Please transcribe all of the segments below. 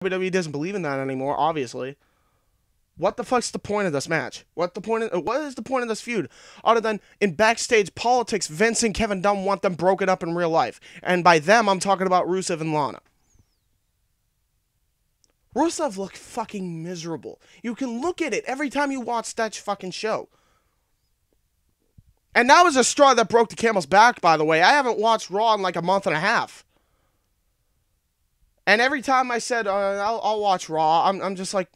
WWE doesn't believe in that anymore, obviously. What the fuck's the point of this match? What is the point of this feud? Other than in backstage politics, Vince and Kevin Dunn want them broken up in real life. And by them, I'm talking about Rusev and Lana. Rusev looked fucking miserable. You can look at it every time you watch that fucking show. And that was a straw that broke the camel's back, by the way. I haven't watched Raw in like a month and a half. And every time I said, I'll watch Raw, I'm just like,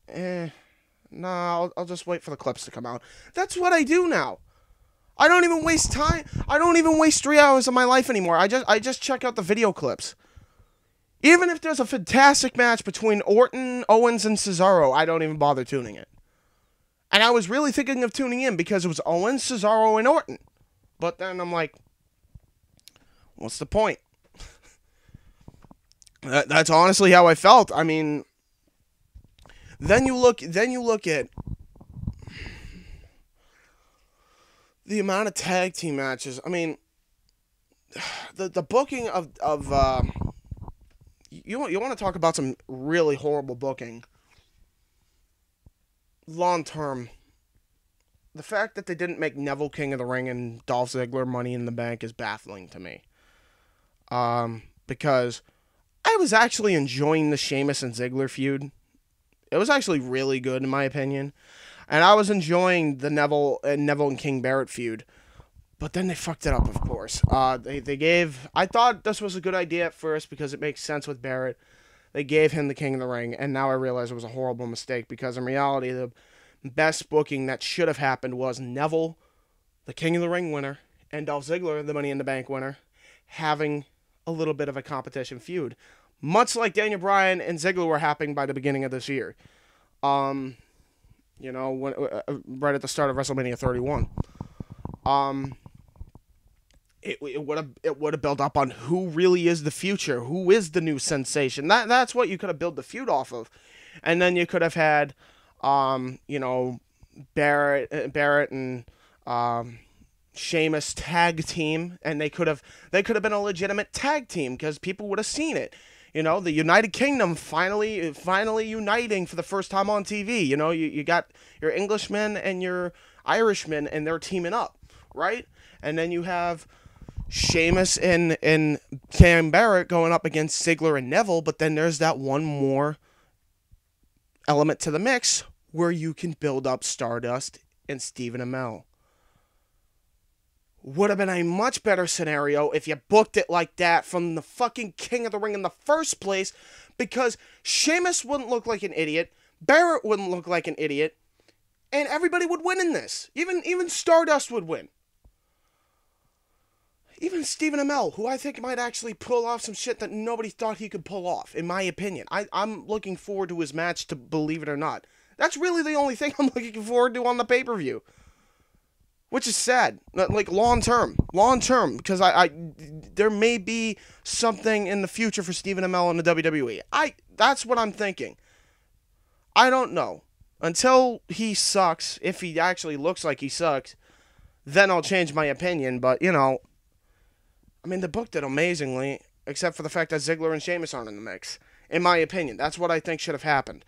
I'll just wait for the clips to come out. That's what I do now. I don't even waste time. I don't even waste 3 hours of my life anymore. I just check out the video clips. Even if there's a fantastic match between Orton, Owens, and Cesaro, I don't even bother tuning it. And I was really thinking of tuning in because it was Owens, Cesaro, and Orton. But then I'm like, what's the point? That's honestly how I felt. I mean, then you look at the amount of tag team matches. I mean, the booking of you want to talk about some really horrible booking. Long term, the fact that they didn't make Neville King of the Ring and Dolph Ziggler Money in the Bank is baffling to me. Because I was actually enjoying the Sheamus and Ziggler feud. It was actually really good in my opinion. And I was enjoying the Neville and King Barrett feud. But then they fucked it up, of course. I thought this was a good idea at first because it makes sense with Barrett. They gave him the King of the Ring, and now I realize it was a horrible mistake because in reality, the best booking that should have happened was Neville, the King of the Ring winner, and Dolph Ziggler, the Money in the Bank winner, having a little bit of a competition feud. Much like Daniel Bryan and Ziggler were happening by the beginning of this year. Right at the start of WrestleMania 31. It would have built up on who really is the future, who is the new sensation. That's what you could have built the feud off of, and then you could have had, Barrett and Sheamus tag team, and they could have been a legitimate tag team because people would have seen it. The United Kingdom finally uniting for the first time on TV. You got your Englishmen and your Irishmen, and they're teaming up, right? And then you have Sheamus and Cam Barrett going up against Ziggler and Neville, but then there's that one more element to the mix where you can build up Stardust and Stephen Amell. Would have been a much better scenario if you booked it like that from the fucking King of the Ring in the first place, because Sheamus wouldn't look like an idiot, Barrett wouldn't look like an idiot, and everybody would win in this. Even Stardust would win. Even Stephen Amell, who I think might actually pull off some shit that nobody thought he could pull off, in my opinion. I'm looking forward to his match, to believe it or not. That's really the only thing I'm looking forward to on the pay-per-view. Which is sad. Like, long term. Because there may be something in the future for Stephen Amell in the WWE. That's what I'm thinking. I don't know. Until he sucks, if he actually looks like he sucks, then I'll change my opinion, but, they booked it amazingly, except for the fact that Ziggler and Sheamus aren't in the mix. In my opinion, that's what I think should have happened.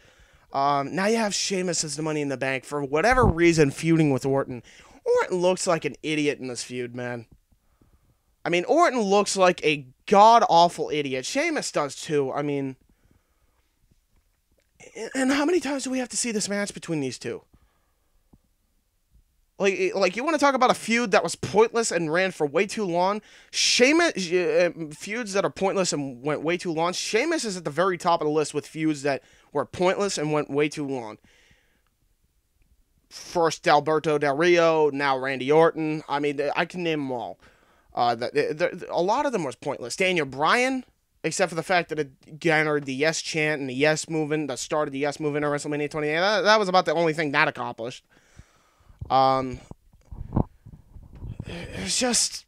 Now you have Sheamus as the Money in the Bank, for whatever reason, feuding with Orton. Orton looks like an idiot in this feud, man. Orton looks like a god-awful idiot. Sheamus does, too. And how many times do we have to see this match between these two? Like you want to talk about a feud that was pointless and ran for way too long? Sheamus, feuds that are pointless and went way too long. Sheamus is at the very top of the list with feuds that were pointless and went way too long. First Alberto Del Rio, now Randy Orton. I can name them all. A lot of them was pointless. Daniel Bryan, except for the fact that it garnered the yes chant and the yes movement, that started the yes movement at WrestleMania 28. That was about the only thing that accomplished. It's just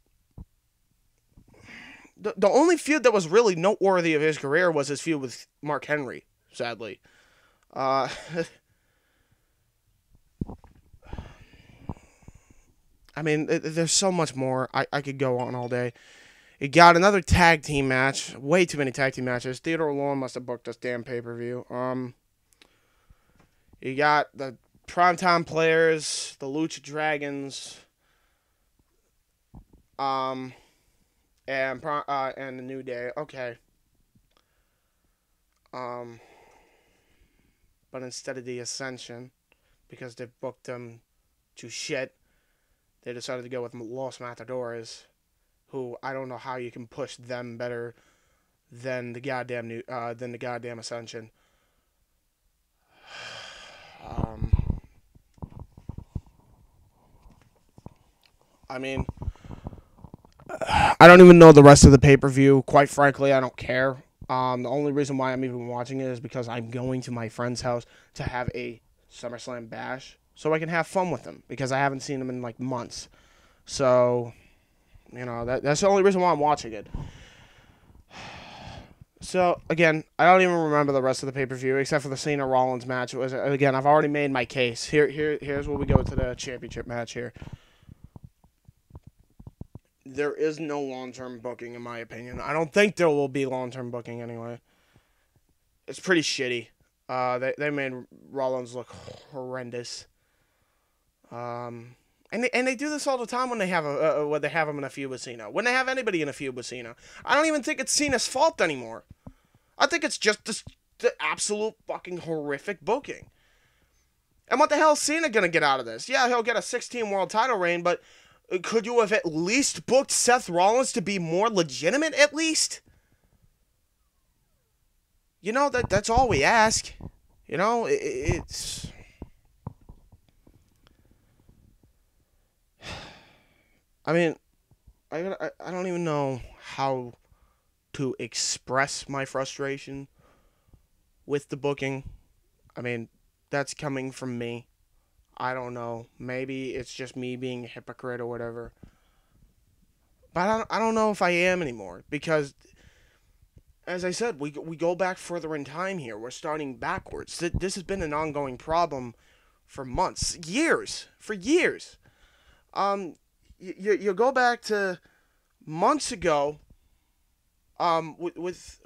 the only feud that was really noteworthy of his career was his feud with Mark Henry, sadly. There's so much more. I could go on all day. You got another tag team match. Way too many tag team matches. Theodore Lorne must have booked this damn pay-per-view. You got the Primetime Players, the Lucha Dragons, and the New Day. Okay. But instead of the Ascension, because they booked them to shit, they decided to go with Los Matadores, who I don't know how you can push them better than the goddamn Ascension. I mean, I don't even know the rest of the pay-per-view. Quite frankly, I don't care. The only reason why I'm even watching it is because I'm going to my friend's house to have a SummerSlam bash so I can have fun with them, because I haven't seen them in like months. So, you know, that's the only reason why I'm watching it. So, again, I don't even remember the rest of the pay-per-view except for the Cena Rollins match. It was, again, I've already made my case. Here's where we go to the championship match here. There is no long-term booking, in my opinion. I don't think there will be long-term booking anyway. It's pretty shitty. They made Rollins look horrendous. And they do this all the time when they have him in a feud with Cena. When they have anybody in a feud with Cena, I don't even think it's Cena's fault anymore. I think it's just the absolute fucking horrific booking. And what the hell is Cena gonna get out of this? Yeah, he'll get a 16 world title reign, but could you have at least booked Seth Rollins to be more legitimate, at least? You know, that's all we ask. You know, it's... I mean, I don't even know how to express my frustration with the booking. I mean, that's coming from me. I don't know. Maybe it's just me being a hypocrite or whatever. But I don't know if I am anymore. Because, as I said, we go back further in time here. We're starting backwards. This has been an ongoing problem for months. Years. For years. You go back to months ago, with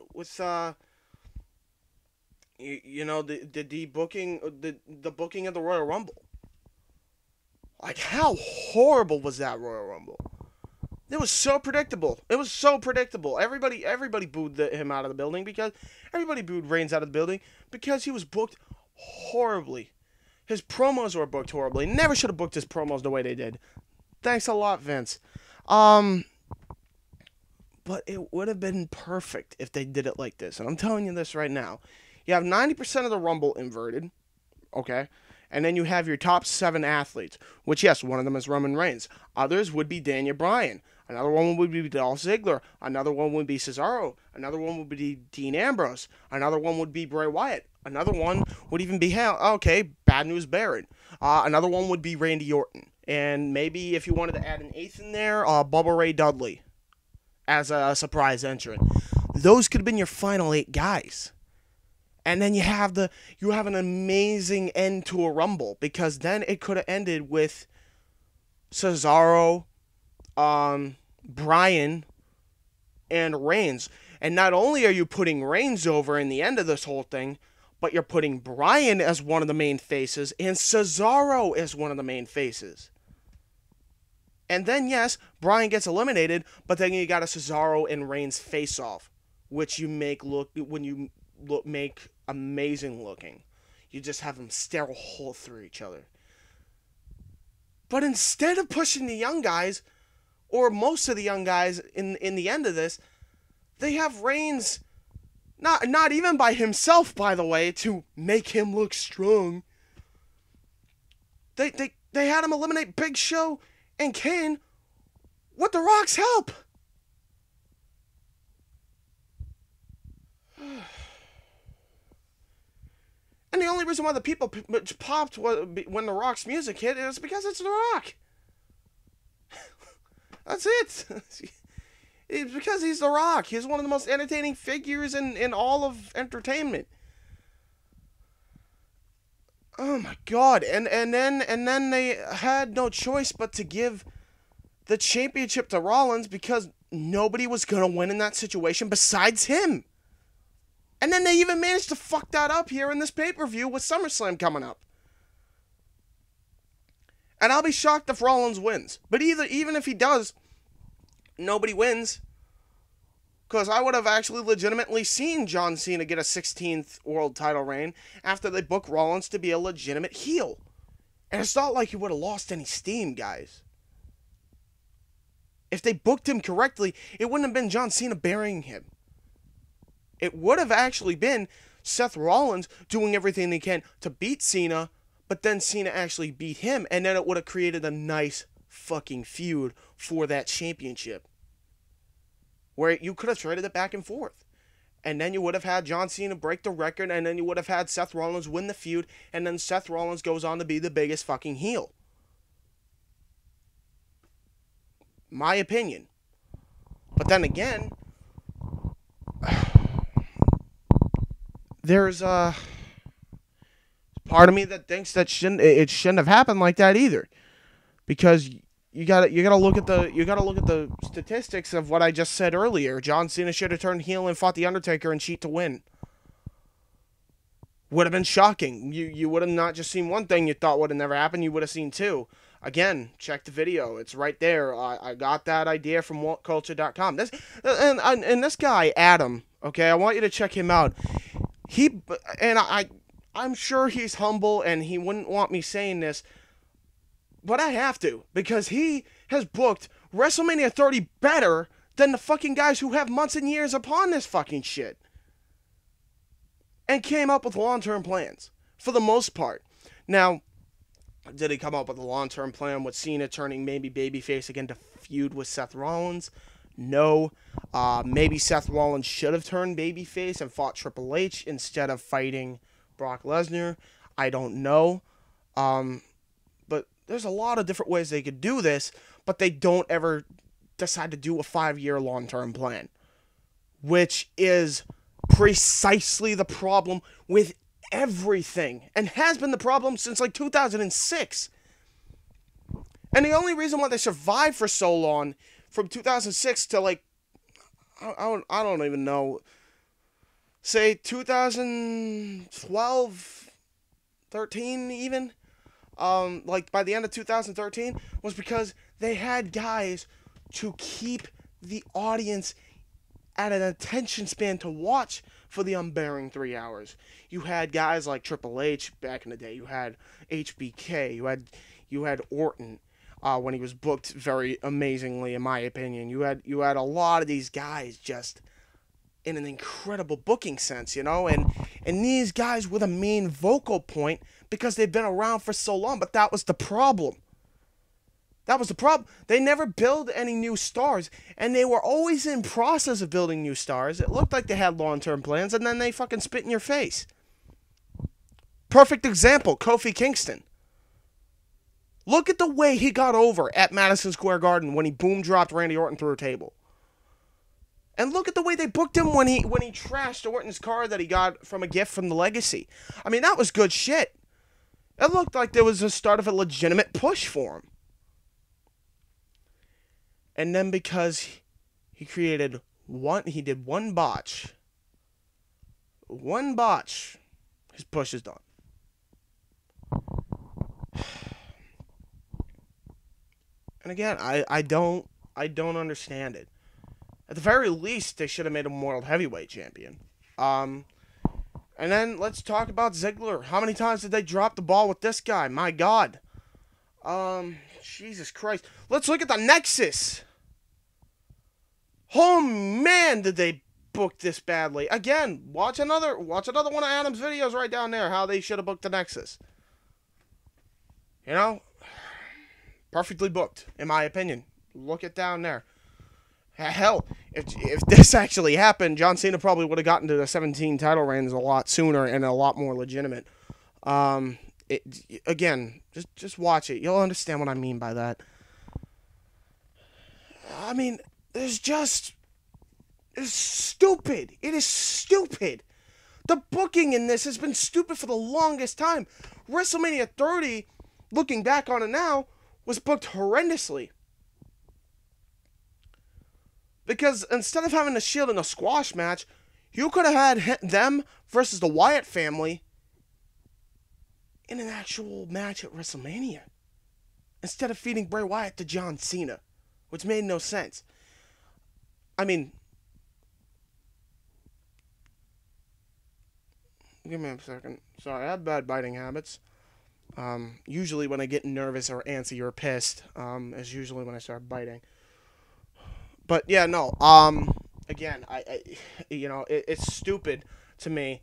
you know, the booking of the Royal Rumble. Like, how horrible was that Royal Rumble? It was so predictable. Everybody booed him out of the building, because everybody booed Reigns out of the building because he was booked horribly. His promos were booked horribly. Never should have booked his promos the way they did. Thanks a lot, Vince. But it would have been perfect if they did it like this. And I'm telling you this right now. You have 90% of the Rumble inverted, okay? And then you have your top 7 athletes, which, yes, one of them is Roman Reigns. Others would be Daniel Bryan. Another one would be Dolph Ziggler. Another one would be Cesaro. Another one would be Dean Ambrose. Another one would be Bray Wyatt. Another one would even be, Bad News Barrett. Another one would be Randy Orton. And maybe if you wanted to add an 8th in there, Bubba Ray Dudley as a surprise entrant. Those could have been your final 8 guys. And then you have an amazing end to a Rumble, because then it could have ended with Cesaro, Bryan, and Reigns. And not only are you putting Reigns over in the end of this whole thing, but you're putting Bryan as one of the main faces and Cesaro as one of the main faces. And then, yes, Bryan gets eliminated, but then you got a Cesaro and Reigns face-off, which you make make amazing looking. You just have them stare a hole through each other. But instead of pushing the young guys, or most of the young guys in the end of this, they have Reigns, not even by himself, by the way, to make him look strong. They had him eliminate Big Show and Kane with The Rock's help. And the only reason why the people popped when The Rock's music hit is because it's The Rock. That's it. It's because he's The Rock. He's one of the most entertaining figures in all of entertainment. Oh my God. And then they had no choice but to give the championship to Rollins, because nobody was going to win in that situation besides him. And then they even managed to fuck that up here in this pay-per-view with SummerSlam coming up. And I'll be shocked if Rollins wins. But even if he does, nobody wins. Because I would have actually legitimately seen John Cena get a 16th world title reign after they book Rollins to be a legitimate heel. And it's not like he would have lost any steam, guys. If they booked him correctly, it wouldn't have been John Cena burying him. It would have actually been Seth Rollins doing everything he can to beat Cena, but then Cena actually beat him, and then it would have created a nice fucking feud for that championship. Where you could have traded it back and forth. And then you would have had John Cena break the record, and then you would have had Seth Rollins win the feud, and then Seth Rollins goes on to be the biggest fucking heel. My opinion. But then again, there's a part of me that thinks that it shouldn't have happened like that either, because you gotta look at the statistics of what I just said earlier. John Cena should have turned heel and fought the Undertaker and cheat to win. Would have been shocking. You would have not just seen one thing you thought would have never happened. You would have seen two. Again, check the video. It's right there. I got that idea from WaltCulture.com. And this guy Adam. Okay, I want you to check him out. I'm sure he's humble and he wouldn't want me saying this, but I have to, because he has booked WrestleMania 30 better than the fucking guys who have months and years upon this fucking shit. And came up with long-term plans, for the most part. Now, did he come up with a long-term plan with Cena turning maybe babyface again to feud with Seth Rollins? No. Maybe Seth Rollins should have turned babyface and fought Triple H instead of fighting Brock Lesnar. I don't know. But there's a lot of different ways they could do this, but they don't ever decide to do a 5-year long-term plan, which is precisely the problem with everything, and has been the problem since like 2006. And the only reason why they survived for so long, from 2006 to like, I don't even know, say 2012, 13 even, like by the end of 2013, was because they had guys to keep the audience at an attention span to watch for the unbearing 3 hours. You had guys like Triple H back in the day. You had HBK. You had Orton when he was booked very amazingly, in my opinion. You had a lot of these guys just in an incredible booking sense, you know, and these guys were the main vocal point because they've been around for so long. But that was the problem. That was the problem. They never build any new stars, and they were always in process of building new stars. It looked like they had long-term plans, and then they fucking spit in your face. Perfect example, Kofi Kingston. Look at the way he got over at Madison Square Garden when he boom dropped Randy Orton through a table. And look at the way they booked him when he trashed Orton's car that he got from a gift from the Legacy. I mean, that was good shit. It looked like there was the start of a legitimate push for him. And then because he did one botch, his push is done. And again, I don't understand it. At the very least, they should have made him World Heavyweight Champion. And then let's talk about Ziggler. How many times did they drop the ball with this guy? My God. Jesus Christ. Let's look at the Nexus. Oh man, did they book this badly. Again, watch another one of Adam's videos right down there, how they should have booked the Nexus. You know? Perfectly booked, in my opinion. Look it down there. Hell, if this actually happened, John Cena probably would have gotten to the 17 title reigns a lot sooner and a lot more legitimate. Again, just watch it. You'll understand what I mean by that. I mean, it's stupid. It is stupid. The booking in this has been stupid for the longest time. WrestleMania 30, looking back on it now, was booked horrendously. Because instead of having the Shield in a squash match, you could have had them versus the Wyatt family in an actual match at WrestleMania. Instead of feeding Bray Wyatt to John Cena, which made no sense. I mean, give me a second. Sorry, I have bad biting habits. Usually when I get nervous or antsy or pissed, is usually when I start biting. But yeah, no. Again, it's stupid to me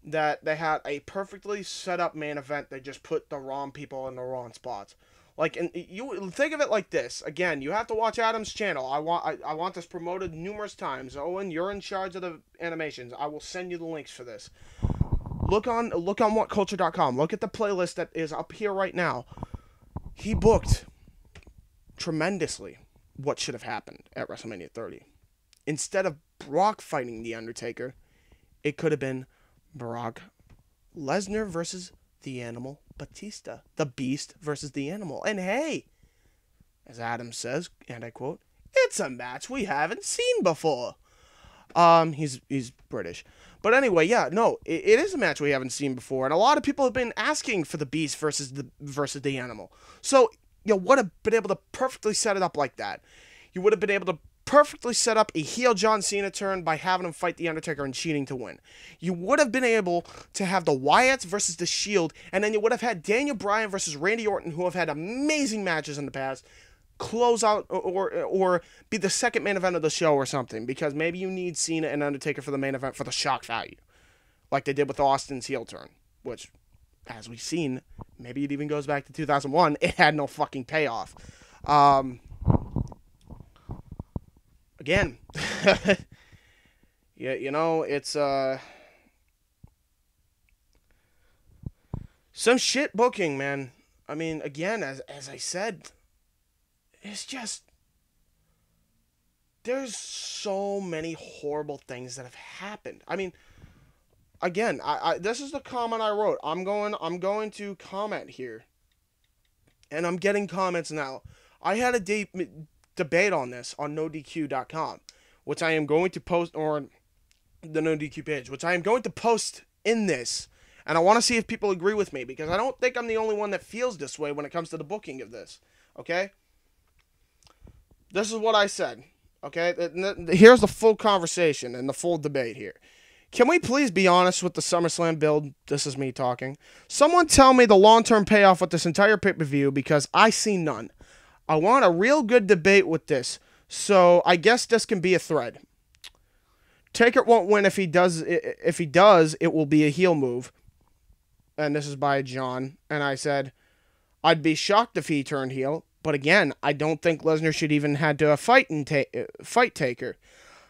that they had a perfectly set up main event. They just put the wrong people in the wrong spots. Like, and you think of it like this. Again, you have to watch Adam's channel. I want this promoted numerous times. Owen, you're in charge of the animations. I will send you the links for this. Look on whatculture.com. Look at the playlist that is up here right now. He booked tremendously what should have happened at WrestleMania 30. Instead of Brock fighting The Undertaker, it could have been Brock Lesnar versus the Animal Batista. The Beast versus the Animal. And hey, as Adam says, and I quote, it's a match we haven't seen before. He's British. But anyway, yeah, no, it is a match we haven't seen before, and a lot of people have been asking for the Beast versus the Animal. So you would have been able to perfectly set it up like that. You would have been able to perfectly set up a heel John Cena turn by having him fight The Undertaker and cheating to win. You would have been able to have the Wyatts versus the Shield, and then you would have had Daniel Bryan versus Randy Orton, who have had amazing matches in the past, close out or be the second main event of the show or something, because maybe you need Cena and Undertaker for the main event for the shock value, like they did with Austin's heel turn, which, as we've seen, maybe it even goes back to 2001, it had no fucking payoff. Again, yeah, it's some shit booking, man. I mean, again, as I said, it's just, there's so many horrible things that have happened. I mean, again, I this is the comment I wrote. I'm going to comment here, and I'm getting comments now. I had a debate on this on NoDQ.com, which I am going to post, or the NoDQ page, which I am going to post in this, and I want to see if people agree with me, because I don't think I'm the only one that feels this way when it comes to the booking of this. Okay? This is what I said. Okay? Here's the full conversation and the full debate here. Can we please be honest with the SummerSlam build? This is me talking. Someone tell me the long-term payoff with this entire pay-per-view, because I see none. I want a real good debate with this, so I guess this can be a thread. Taker won't win if he does. If he does, it will be a heel move. And this is by John. And I said, I'd be shocked if he turned heel. But again, I don't think Lesnar should even had to fight Taker.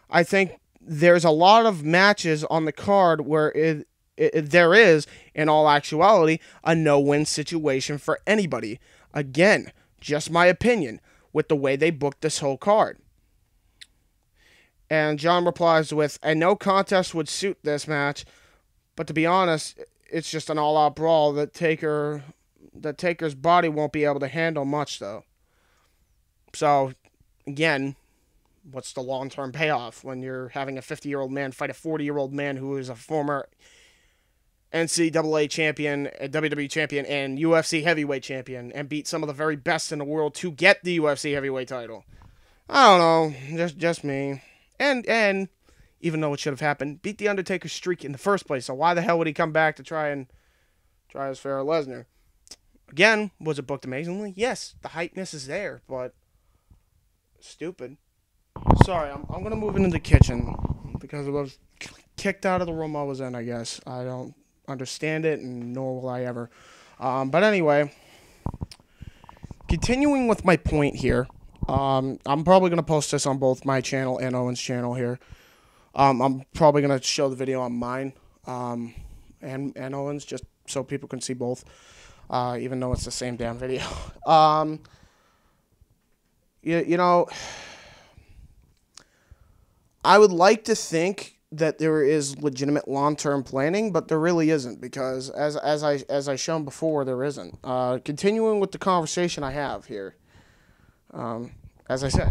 I think there's a lot of matches on the card where there is, in all actuality, a no-win situation for anybody. Again, just my opinion with the way they booked this whole card. And John replies with, a no contest would suit this match, but to be honest, it's just an all-out brawl that Taker's body won't be able to handle much, though. So, again, what's the long-term payoff when you're having a 50-year-old man fight a 40-year-old man who is a former NCAA champion, a WWE champion, and UFC heavyweight champion, and beat some of the very best in the world to get the UFC heavyweight title? I don't know, just me. And even though it should have happened, beat the Undertaker's streak in the first place. So why the hell would he come back to try his fair Lesnar? Again, was it booked amazingly? Yes, the hypeness is there, but stupid. Sorry, I'm gonna move into the kitchen because I was kicked out of the room I was in. I guess I don't understand it, and nor will I ever. But anyway, continuing with my point here. I'm probably going to post this on both my channel and Owen's channel here. I'm probably going to show the video on mine and Owen's, just so people can see both, even though it's the same damn video. You know, I would like to think that there is legitimate long-term planning, but there really isn't, because as I shown before, there isn't. Continuing with the conversation I have here. As I said,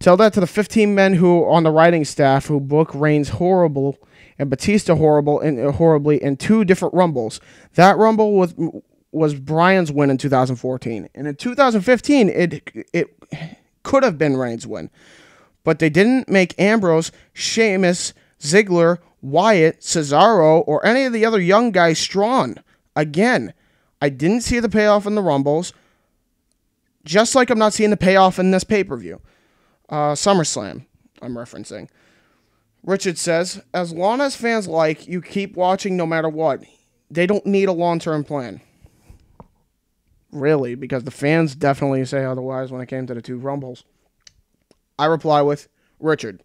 Tell that to the 15 men who on the writing staff who book Reigns horrible and Batista horribly in 2 different Rumbles. That Rumble was Bryan's win in 2014. And in 2015, it could have been Reigns' win. But they didn't make Ambrose, Sheamus, Ziggler, Wyatt, Cesaro, or any of the other young guys strong. Again, I didn't see the payoff in the Rumbles, just like I'm not seeing the payoff in this pay-per-view. SummerSlam, I'm referencing. Richard says, as long as fans like, you keep watching no matter what. They don't need a long-term plan. Really, because the fans definitely say otherwise when it came to the 2 Rumbles. I reply with, Richard,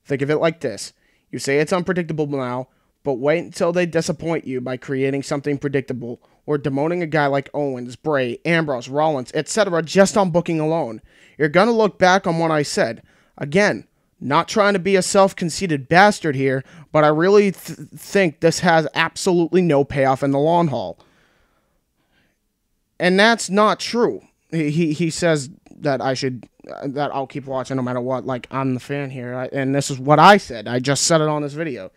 think of it like this. You say it's unpredictable now, but wait until they disappoint you by creating something predictable or demoting a guy like Owens, Bray, Ambrose, Rollins, etc. just on booking alone. You're going to look back on what I said. Again, not trying to be a self-conceited bastard here, but I really think this has absolutely no payoff in the long haul. And that's not true. He says that that I'll keep watching no matter what. Like, I'm the fan here, and this is what I said. I just said it on this video.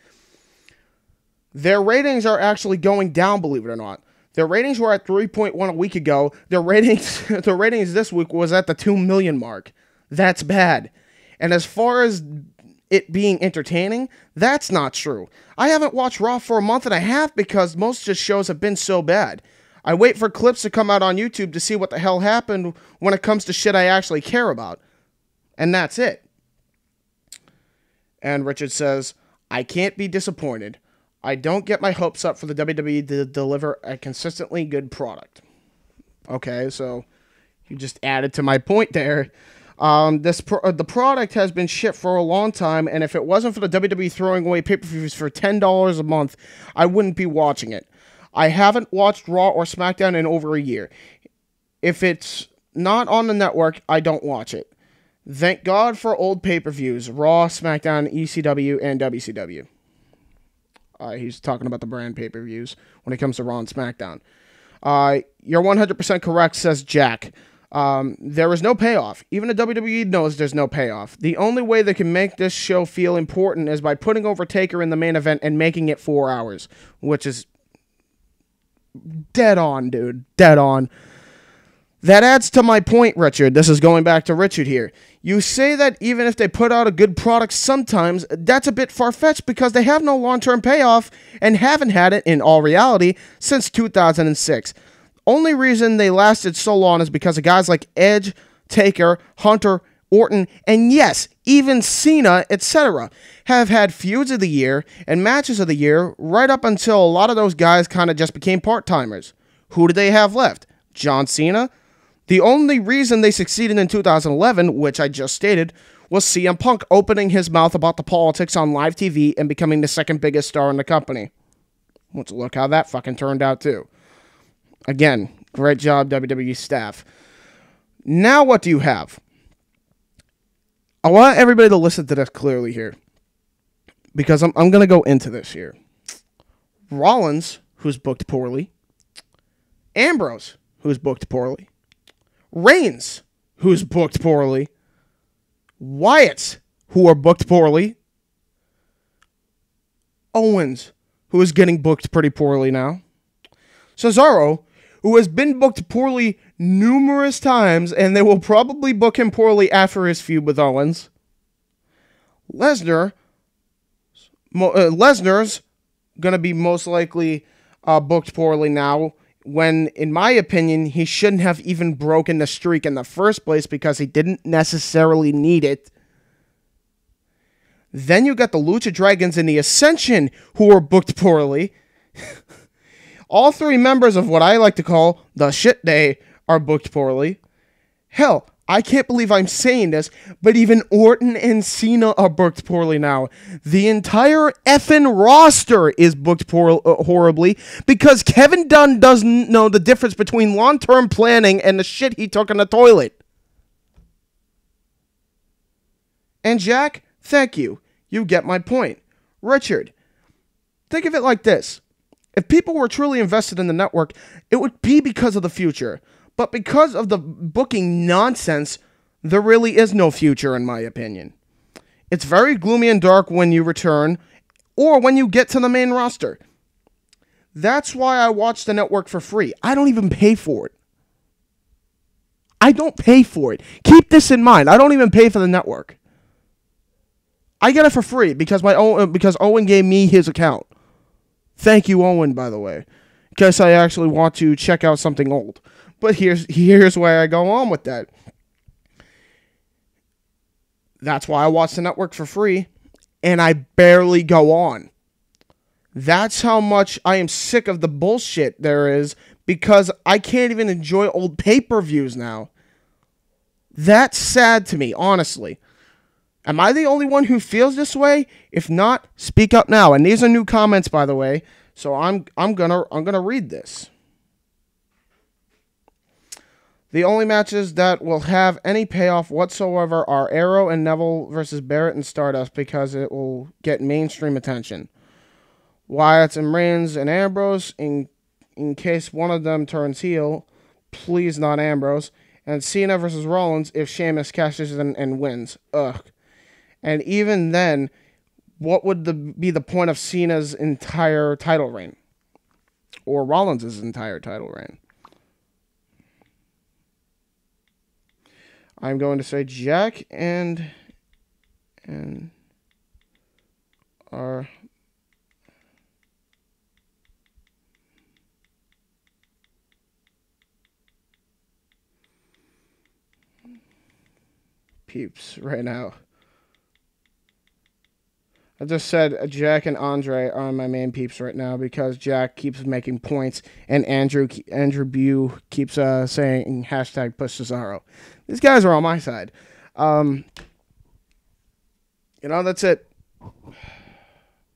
Their ratings are actually going down, believe it or not. Their ratings were at 3.1 a week ago. Their ratings this week was at the 2 million mark. That's bad. And as far as it being entertaining, that's not true. I haven't watched Raw for a month and a half because most of the shows have been so bad. I wait for clips to come out on YouTube to see what the hell happened when it comes to shit I actually care about. And that's it. And Richard says, I can't be disappointed. I don't get my hopes up for the WWE to deliver a consistently good product. Okay, so you just added to my point there. The product has been shipped for a long time, and if it wasn't for the WWE throwing away pay-per-views for $10 a month, I wouldn't be watching it. I haven't watched Raw or SmackDown in over a year. If it's not on the network, I don't watch it. Thank God for old pay-per-views, Raw, SmackDown, ECW, and WCW. He's talking about the brand pay-per-views when it comes to Raw and SmackDown. You're 100% correct, says Jack. There is no payoff. Even the WWE knows there's no payoff. The only way they can make this show feel important is by putting over Taker in the main event and making it 4 hours, which is dead on, dude. Dead on. That adds to my point, Richard. This is going back to Richard here. You say that even if they put out a good product sometimes, that's a bit far-fetched because they have no long-term payoff and haven't had it, in all reality, since 2006. Only reason they lasted so long is because of guys like Edge, Taker, Hunter, Orton, and yes, even Cena, etc. have had feuds of the year and matches of the year right up until a lot of those guys kind of just became part-timers. Who do they have left? John Cena? The only reason they succeeded in 2011, which I just stated, was CM Punk opening his mouth about the politics on live TV and becoming the second biggest star in the company. Let's look how that fucking turned out too. Again, great job, WWE staff. Now what do you have? I want everybody to listen to this clearly here, because I'm going to go into this here. Rollins, who's booked poorly. Ambrose, who's booked poorly. Reigns, who's booked poorly. Wyatt, who are booked poorly. Owens, who is getting booked pretty poorly now. Cesaro, who has been booked poorly numerous times, and they will probably book him poorly after his feud with Owens. Lesnar's going to be most likely booked poorly now, when, in my opinion, he shouldn't have even broken the streak in the first place because he didn't necessarily need it. Then you got the Lucha Dragons and the Ascension, who were booked poorly. All 3 members of what I like to call the shit day are booked poorly. Hell, I can't believe I'm saying this, but even Orton and Cena are booked poorly now. The entire effing roster is booked horribly because Kevin Dunn doesn't know the difference between long-term planning and the shit he took in the toilet. And Jack, thank you. You get my point. Richard, think of it like this. If people were truly invested in the network, it would be because of the future. But because of the booking nonsense, There really is no future, in my opinion. It's very gloomy and dark when you return, or when you get to the main roster. That's why I watch the network for free. I don't even pay for it. I don't pay for it. Keep this in mind. I don't even pay for the network. I get it for free because Owen gave me his account. Thank you, Owen, by the way. In case I actually want to check out something old. But here's where I go on with that. That's why I watch the network for free, and I barely go on. That's how much I am sick of the bullshit there is, because I can't even enjoy old pay-per-views now. That's sad to me, honestly. Am I the only one who feels this way? If not, speak up now. And these are new comments, by the way, so I'm gonna read this. The only matches that will have any payoff whatsoever are Arrow and Neville versus Barrett and Stardust, because it will get mainstream attention. Wyatt and Reigns and Ambrose, in case one of them turns heel, please not Ambrose. And Cena versus Rollins if Sheamus cashes in and wins. Ugh. And even then, what would be the point of Cena's entire title reign? Or Rollins' entire title reign? I'm going to say Jack and our peeps right now. I just said Jack and Andre are my main peeps right now because Jack keeps making points and Andrew Bew keeps saying hashtag push Cesaro. These guys are on my side. That's it.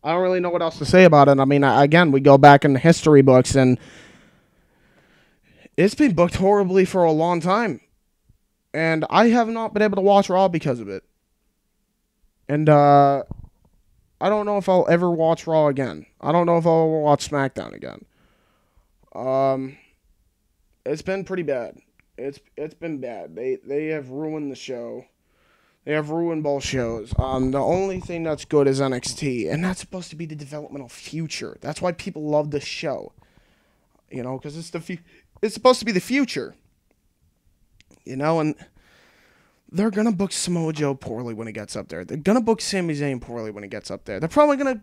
I don't really know what else to say about it. I mean, again, we go back in the history books, and it's been booked horribly for a long time. And I have not been able to watch Raw because of it. And I don't know if I'll ever watch Raw again. I don't know if I'll ever watch SmackDown again. It's been pretty bad. It's been bad. They have ruined the show. They have ruined both shows. The only thing that's good is NXT, and that's supposed to be the developmental future. That's why people love the show. Because it's supposed to be the future. And they're gonna book Samoa Joe poorly when he gets up there. They're gonna book Sami Zayn poorly when he gets up there. They're probably gonna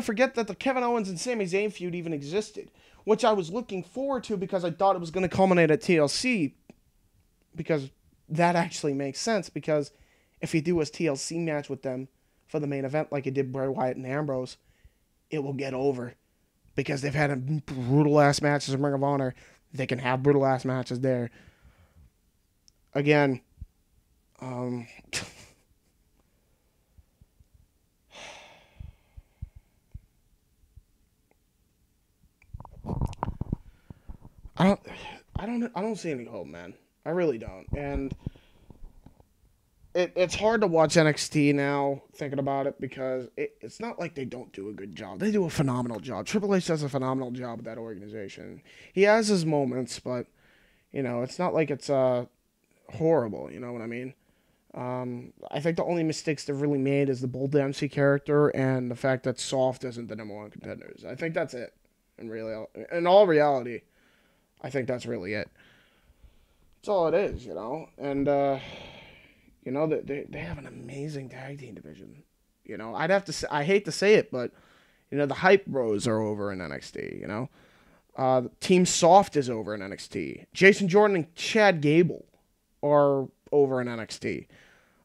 forget that the Kevin Owens and Sami Zayn feud even existed, which I was looking forward to because I thought it was gonna culminate at TLC, because that actually makes sense. Because if you do a TLC match with them for the main event like you did Bray Wyatt and Ambrose, it will get over because they've had brutal ass matches in Ring of Honor. They can have brutal ass matches there. Again, I don't see any hope, man. I really don't. And it's hard to watch NXT now, thinking about it, because it's not like they don't do a good job. They do a phenomenal job. Triple H does a phenomenal job with that organization. He has his moments, but it's not like it's horrible. You know what I mean? I think the only mistakes they've really made is the Bull Dempsey character and the fact that Soft isn't the number one contenders. I think that's it. In all reality, I think that's really it. That's all it is, And they have an amazing tag team division. I'd have to say, I hate to say it, but the Hype Bros are over in NXT. Team Soft is over in NXT. Jason Jordan and Chad Gable are over in NXT.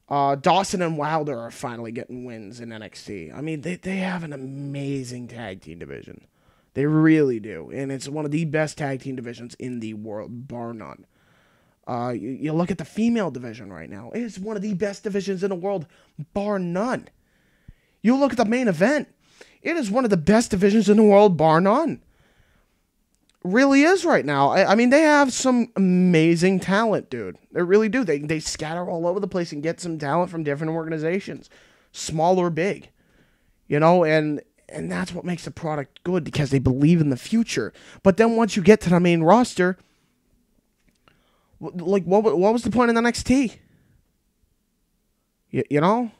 Dawson and Wilder are finally getting wins in NXT. I mean, they have an amazing tag team division. They really do. And it's one of the best tag team divisions in the world, bar none. You look at the female division right now. It's one of the best divisions in the world, bar none. You look at the main event. It is one of the best divisions in the world, bar none. Really is right now. I mean, they have some amazing talent, dude. They really do. They scatter all over the place and get some talent from different organizations, small or big. And that's what makes the product good, because they believe in the future. But then once you get to the main roster, like what was the point of NXT? You know?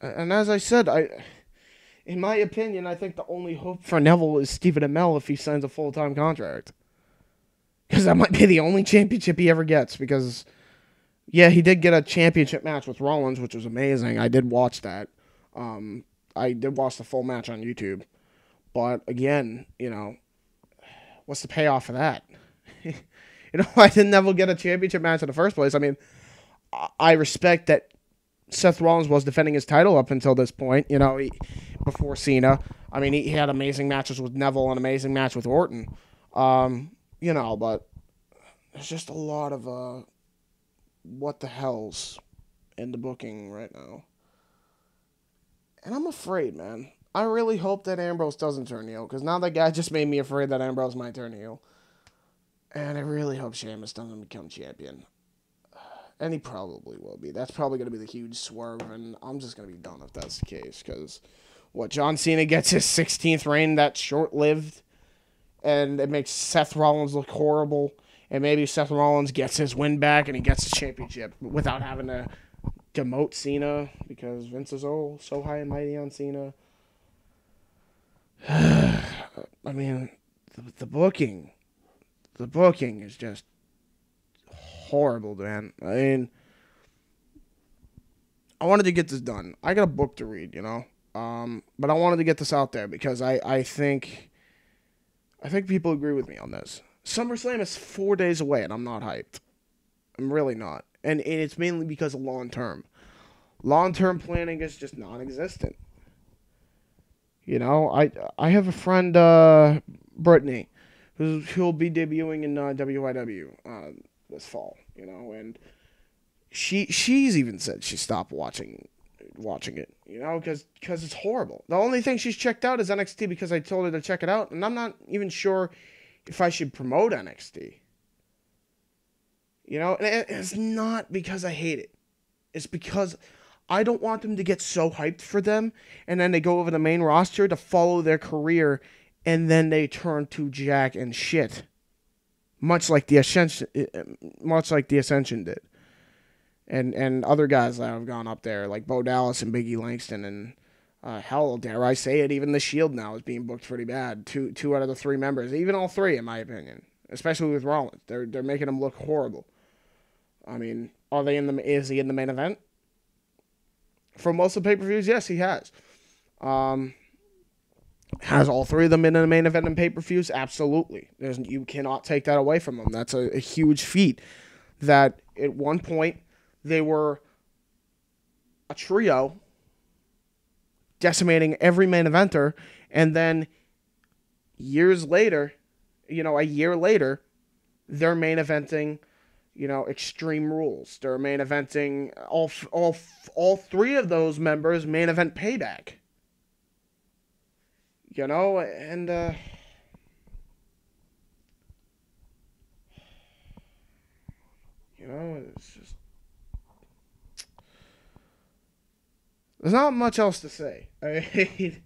And as I said, in my opinion, I think the only hope for Neville is Stephen Amell if he signs a full-time contract. Because that might be the only championship he ever gets. Because, yeah, he did get a championship match with Rollins, which was amazing. I did watch that. I did watch the full match on YouTube. But, again, what's the payoff for that? Why didn't Neville get a championship match in the first place? I mean, I respect that Seth Rollins was defending his title up until this point, before Cena. I mean, he had amazing matches with Neville, an amazing match with Orton. But there's just a lot of what the hell's in the booking right now. And I'm afraid, man. I really hope that Ambrose doesn't turn heel, because now that guy just made me afraid that Ambrose might turn heel. And I really hope Sheamus doesn't become champion. And he probably will be. That's probably going to be the huge swerve, and I'm just going to be done if that's the case. Because, John Cena gets his 16th reign that's short-lived, and it makes Seth Rollins look horrible, and maybe Seth Rollins gets his win back, and he gets the championship without having to demote Cena, because Vince is so high and mighty on Cena. I mean, the booking is just horrible, man. I mean, I wanted to get this done. I got a book to read, but I wanted to get this out there because I think people agree with me on this. SummerSlam is 4 days away, and I'm not hyped. I'm really not, and it's mainly because of long-term. Long-term planning is just non-existent. I have a friend, Brittany, who'll be debuting in WYW this fall, and she's even said she stopped watching it, because it's horrible. The only thing she's checked out is NXT because I told her to check it out, and I'm not even sure if I should promote NXT. And it's not because I hate it. It's because I don't want them to get so hyped for them, and then they go over the main roster to follow their career, and then they turn to jack and shit. Much like the Ascension did. And other guys that have gone up there, like Bo Dallas and Biggie Langston, and hell, dare I say it, even the Shield now is being booked pretty bad. Two out of the three members, even all three, in my opinion, especially with Rollins, they're making him look horrible. I mean, is he in the main event? For most of the pay-per-views, yes, he has. Has all three of them been in the main event and pay-per-views? Absolutely. You cannot take that away from them. That's a huge feat. That at one point they were a trio decimating every main eventer, and then years later, a year later, they're main eventing, Extreme Rules. They're main eventing all three of those members main event Payback. And it's just, there's not much else to say. I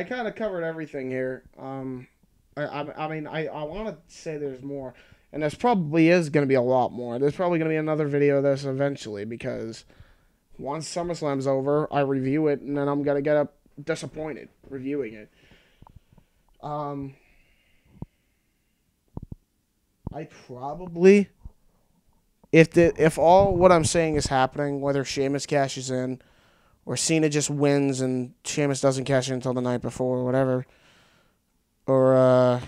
kind of covered everything here. I mean, I want to say there's more, and there's probably is going to be a lot more. There's probably going to be another video of this eventually, because once SummerSlam's over, I review it, and then I'm going to get up disappointed reviewing it. I probably, if all what I'm saying is happening, whether Sheamus cashes in or Cena just wins and Sheamus doesn't cash in until the night before or whatever, or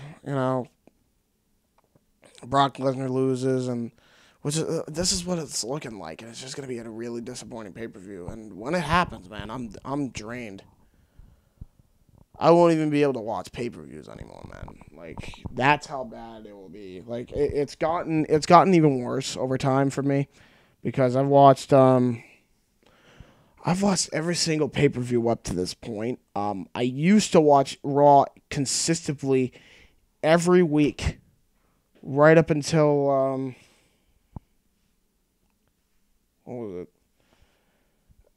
Brock Lesnar loses, and this is what it's looking like, and it's just gonna be a really disappointing pay-per-view. And when it happens, man, I'm drained. I won't even be able to watch pay-per-views anymore, man. Like, that's how bad it will be. Like, it's gotten even worse over time for me, because I've watched every single pay-per-view up to this point. I used to watch Raw consistently every week, right up until what was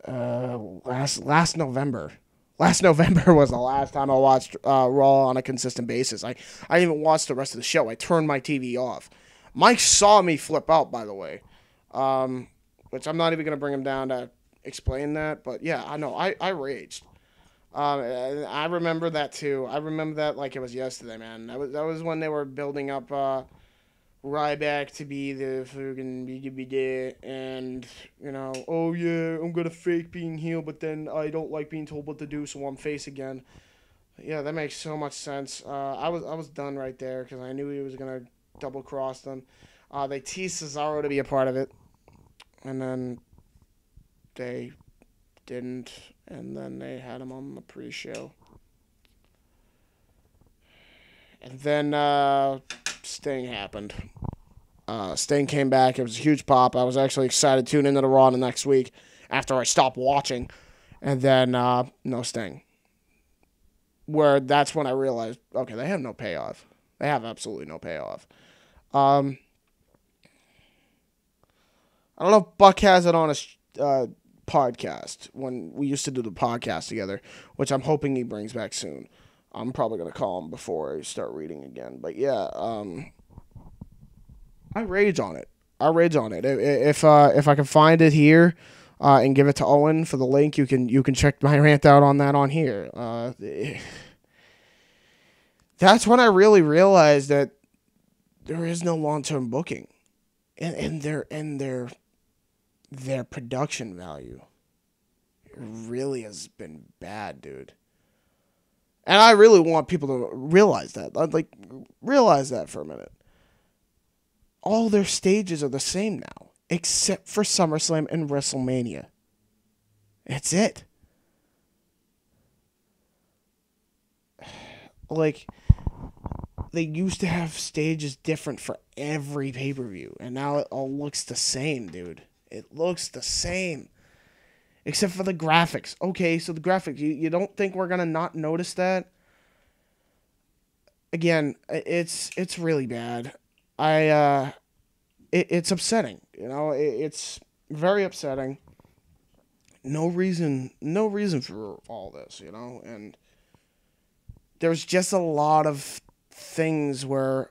it? Last November. Last November was the last time I watched Raw on a consistent basis. I didn't even watch the rest of the show. I turned my TV off. Mike saw me flip out, by the way, which I'm not even gonna bring him down to explain that. But yeah, I know I raged. I remember that too. I remember that like it was yesterday, man. That was when they were building up Ryback to be the fucking BDBD, and oh yeah, I'm gonna fake being heel, but then I don't like being told what to do, so I'm face again. Yeah, that makes so much sense. I was done right there because I knew he was gonna double cross them. They teased Cesaro to be a part of it, and then they didn't, and then they had him on the pre-show, and then Sting happened. Sting came back. It was a huge pop. I was actually excited to tune into the Raw the next week after I stopped watching, and then no Sting. Where that's when I realized, okay, they have no payoff. They have absolutely no payoff. I don't know if Buck has it on his podcast when we used to do the podcast together, which I'm hoping he brings back soon. I'm probably going to call him before I start reading again. But yeah, I rage on it. If I can find it here and give it to Owen for the link, you can check my rant out on that on here. That's when I really realized that there is no long-term booking, and their production value really has been bad, dude. And I really want people to realize that. Like, realize that for a minute. All their stages are the same now, except for SummerSlam and WrestleMania. That's it. Like, they used to have stages different for every pay-per-view, and now it all looks the same, dude. It looks the same. Except for the graphics. Okay, so the graphics, you don't think we're going to not notice that? Again, it's really bad. It's upsetting, it's very upsetting. No reason for all this, and there's just a lot of things where,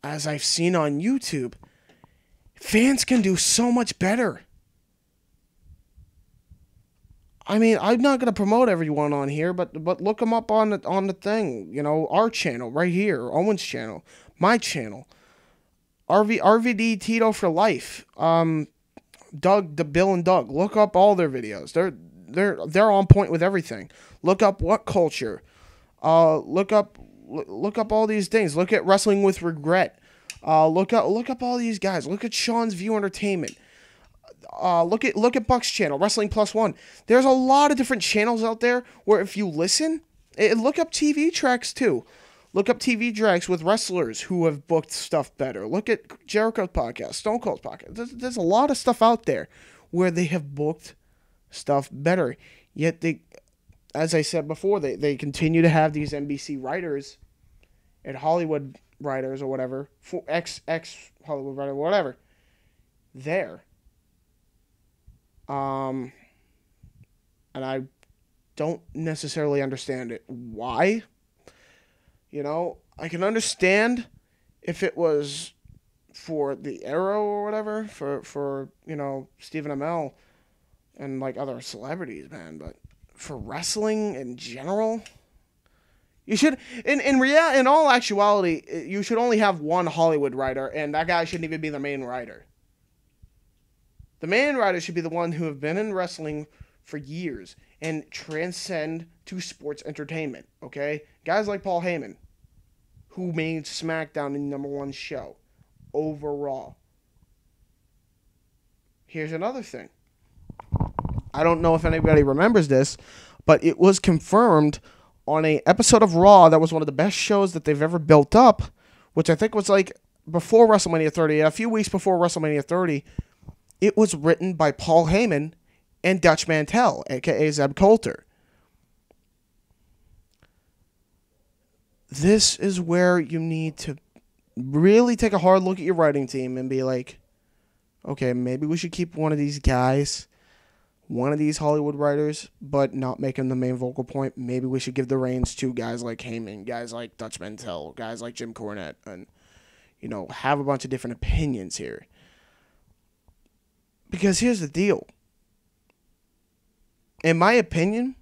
as I've seen on YouTube, fans can do so much better. I mean, I'm not gonna promote everyone on here, but look them up on the thing. Our channel right here, Owen's channel, my channel, RVD Tito for life. Bill and Doug. Look up all their videos. They're on point with everything. Look up What Culture. Look up all these things. Look at Wrestling with Regret. Look up all these guys. Look at Sean's View Entertainment. Look at Buck's channel, Wrestling Plus One. There's a lot of different channels out there where if you listen, look up TV tracks too. Look up TV tracks with wrestlers who have booked stuff better. Look at Jericho's podcast, Stone Cold's podcast. There's a lot of stuff out there where they have booked stuff better. Yet they, as I said before, they continue to have these NBC writers and Hollywood writers or whatever, ex Hollywood writer, whatever, there. And I don't necessarily understand it. Why? I can understand if it was for the Arrow or whatever, for Stephen Amell and like other celebrities, man. But for wrestling in general, you should, in all actuality, you should only have one Hollywood writer, and that guy shouldn't even be the main writer. The main writer should be the one who have been in wrestling for years and transcend to sports entertainment, okay? Guys like Paul Heyman, who made SmackDown the #1 show over Raw. Here's another thing. I don't know if anybody remembers this, but it was confirmed on an episode of Raw that was one of the best shows that they've ever built up, which I think was like before WrestleMania 30, a few weeks before WrestleMania 30. It was written by Paul Heyman and Dutch Mantel, a.k.a. Zeb Coulter. This is where you need to really take a hard look at your writing team and be like, okay, maybe we should keep one of these guys, one of these Hollywood writers, but not make him the main vocal point. Maybe we should give the reins to guys like Heyman, guys like Dutch Mantel, guys like Jim Cornette, and have a bunch of different opinions here. Because here's the deal. In my opinion,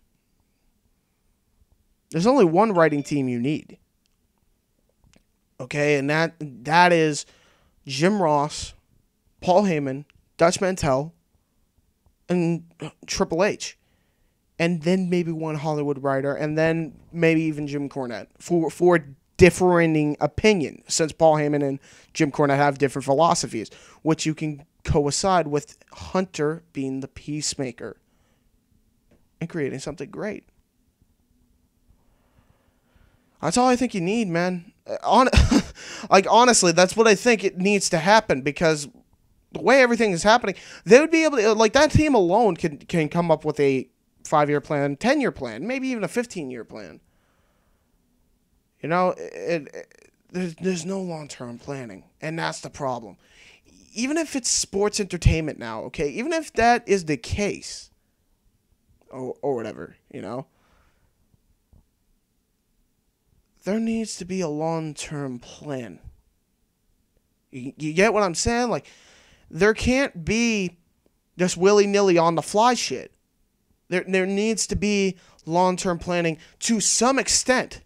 there's only one writing team you need. Okay, and that is Jim Ross, Paul Heyman, Dutch Mantel, and Triple H. And then maybe one Hollywood writer, and then maybe even Jim Cornette for differing opinion, since Paul Heyman and Jim Cornette have different philosophies, which you can coincide with Hunter being the peacemaker and creating something great. That's all I think you need, man. Honestly, that's what I think it needs to happen, because the way everything is happening, they would be able to, that team alone can come up with a 5-year plan, 10-year plan, maybe even a 15-year plan. There's no long-term planning, and that's the problem. Even if it's sports entertainment now, okay, even if that is the case, or whatever, there needs to be a long-term plan. You get what I'm saying? There can't be just willy-nilly on-the-fly shit. There needs to be long-term planning to some extent.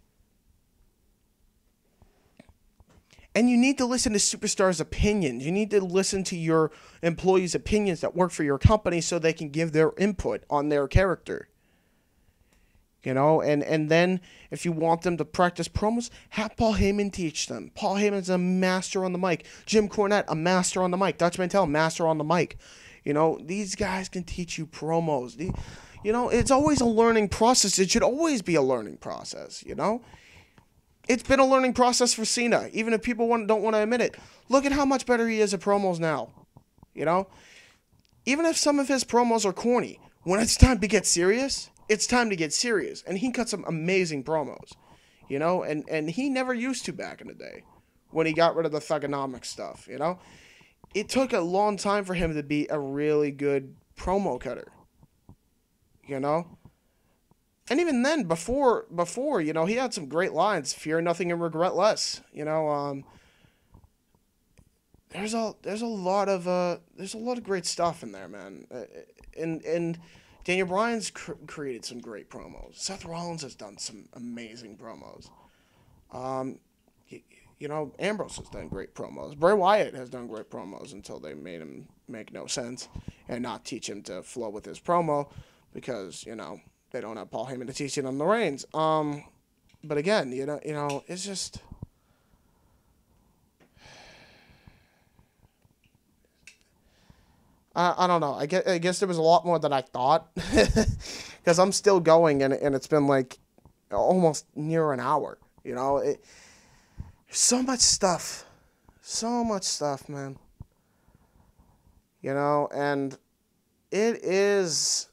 And you need to listen to superstars' opinions. You need to listen to your employees' opinions that work for your company so they can give their input on their character. And then if you want them to practice promos, have Paul Heyman teach them. Paul Heyman's a master on the mic. Jim Cornette, a master on the mic. Dutch Mantel, master on the mic. These guys can teach you promos. It's always a learning process. It should always be a learning process, It's been a learning process for Cena, even if people don't want to admit it. Look at how much better he is at promos now, Even if some of his promos are corny, when it's time to get serious, it's time to get serious. And he cut some amazing promos, and he never used to back in the day when he got rid of the thugonomics stuff, It took a long time for him to be a really good promo cutter, And even then, before, he had some great lines. Fear nothing and regret less. There's a lot of great stuff in there, man. And Daniel Bryan's created some great promos. Seth Rollins has done some amazing promos. Ambrose has done great promos. Bray Wyatt has done great promos until they made him make no sense and not teach him to flow with his promo because, they don't have Paul Heyman to teach them the reins. But again, it's just... I don't know. I guess there was a lot more than I thought. Because I'm still going, and it's been almost near an hour. So much stuff. So much stuff, man. And it is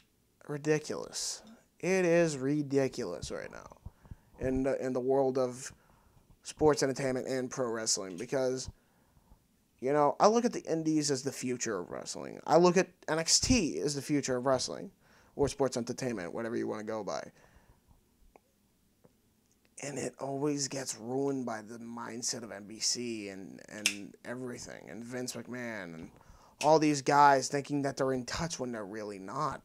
ridiculous. It is ridiculous right now in the world of sports entertainment and pro wrestling because, I look at the indies as the future of wrestling. I look at NXT as the future of wrestling or sports entertainment, whatever you want to go by. And it always gets ruined by the mindset of NBC and everything, and Vince McMahon and all these guys thinking that they're in touch when they're really not.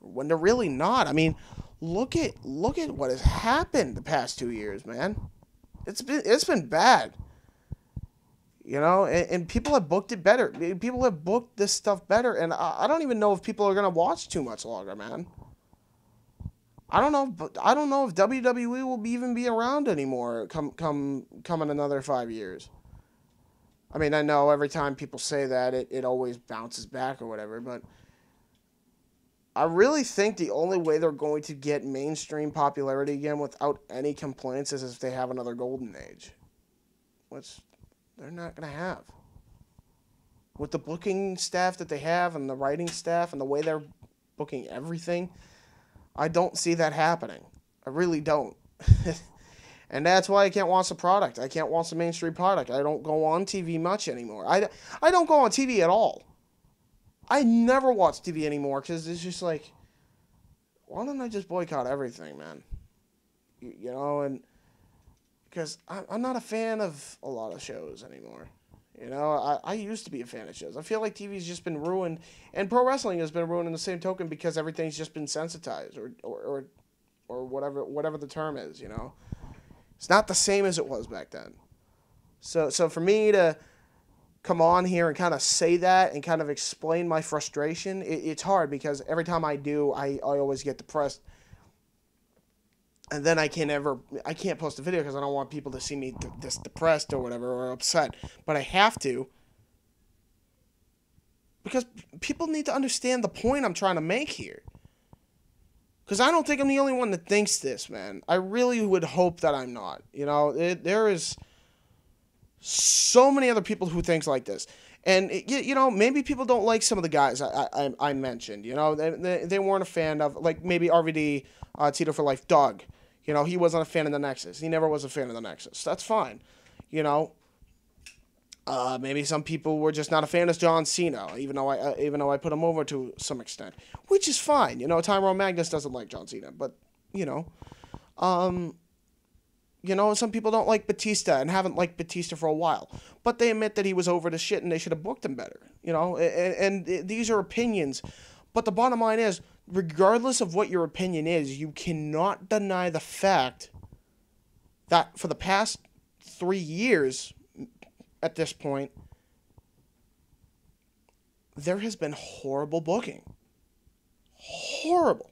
I mean, look at what has happened the past 2 years, man. It's been bad. And people have booked it better. People have booked this stuff better, and I don't even know if people are gonna watch too much longer, man. I don't know if WWE will even be around anymore come in another 5 years. I mean, I know every time people say that, it always bounces back or whatever, but I really think the only way they're going to get mainstream popularity again without any complaints is if they have another golden age, which they're not going to have. With the booking staff that they have and the writing staff and the way they're booking everything, I don't see that happening. I really don't. And that's why I can't watch the product. I can't watch the mainstream product. I don't go on TV much anymore. I don't go on TV at all. I never watch TV anymore because it's just why don't I just boycott everything, man? And because I'm not a fan of a lot of shows anymore. You know, I used to be a fan of shows. I feel like TV's just been ruined, and pro wrestling has been ruined in the same token because everything's just been sensitized or whatever the term is. You know, it's not the same as it was back then. So for me to come on here and kind of say that and kind of explain my frustration, it's hard because every time I do, I always get depressed. And then I can't post a video because I don't want people to see me this depressed or whatever or upset. But I have to because people need to understand the point I'm trying to make here. Because I don't think I'm the only one that thinks this, man. I really would hope that I'm not. You know, there is so many other people who thinks like this. And, you know, maybe people don't like some of the guys I mentioned. You know, they weren't a fan of, like, maybe RVD, Tito for Life, Doug. You know, he wasn't a fan of the Nexus. He never was a fan of the Nexus. That's fine. You know, maybe some people were just not a fan of John Cena, even though I put him over to some extent, which is fine. You know, Tyrone Magnus doesn't like John Cena, but, you know, some people don't like Batista and haven't liked Batista for a while, but they admit that he was over the shit and they should have booked him better. You know, and these are opinions, but the bottom line is, regardless of what your opinion is, you cannot deny the fact that for the past 3 years, at this point, there has been horrible booking. Horrible.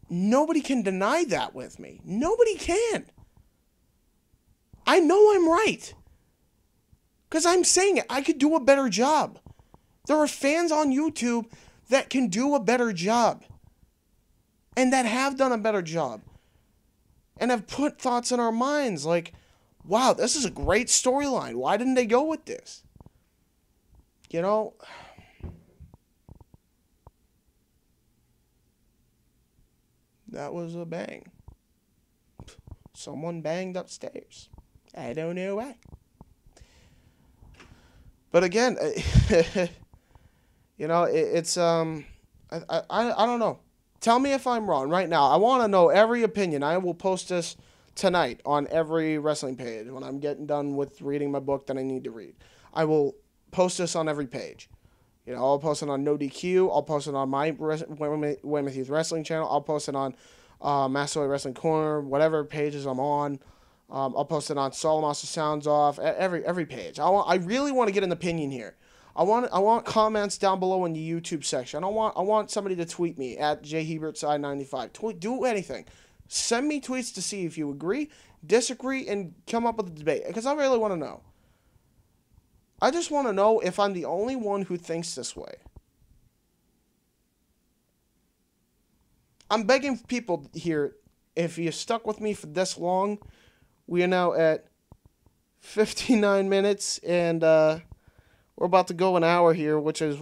Nobody can deny that with me. Nobody can. I know I'm right. Because I'm saying it. I could do a better job. There are fans on YouTube that can do a better job. And that have done a better job. And have put thoughts in our minds like, wow, this is a great storyline. Why didn't they go with this? You know, that was a bang. Someone banged upstairs. I don't know why. But again, you know, it's I don't know. Tell me if I'm wrong right now. I want to know every opinion. I will post this tonight on every wrestling page when I'm getting done with reading my book that I need to read. I will post this on every page. You know, I'll post it on No DQ. I'll post it on my Weymouth Youth Wrestling channel. I'll post it on Master Wrestling Corner, whatever pages I'm on. I'll post it on Solo Master Sounds Off. Every page. I really want to get an opinion here. I want comments down below in the YouTube section. I want somebody to tweet me at jhebertside95. Do anything. Send me tweets to see if you agree, disagree, and come up with a debate. Because I really want to know. I just want to know if I'm the only one who thinks this way. I'm begging people here, if you stuck with me for this long, we are now at 59 minutes, and we're about to go an hour here, which is,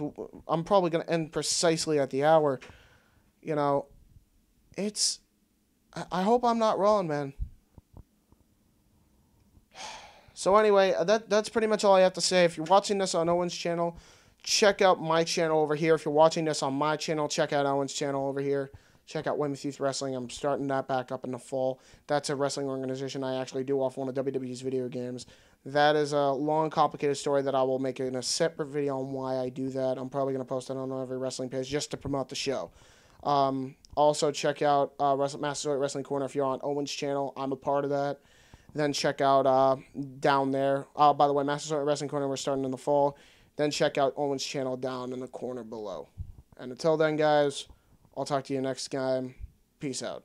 I'm probably going to end precisely at the hour. You know, I hope I'm not wrong, man. So anyway, that's pretty much all I have to say. If you're watching this on Owen's channel, check out my channel over here. If you're watching this on my channel, check out Owen's channel over here. Check out Weymouth Youth Wrestling. I'm starting that back up in the fall. That's a wrestling organization I actually do off one of WWE's video games. That is a long, complicated story that I will make in a separate video on why I do that. I'm probably going to post it on every wrestling page just to promote the show. Also, check out Master Wrestling Corner if you're on Owen's channel. I'm a part of that. Then check out down there. By the way, Master Wrestling Corner, we're starting in the fall. Then check out Owen's channel down in the corner below. And until then, guys, I'll talk to you next time. Peace out.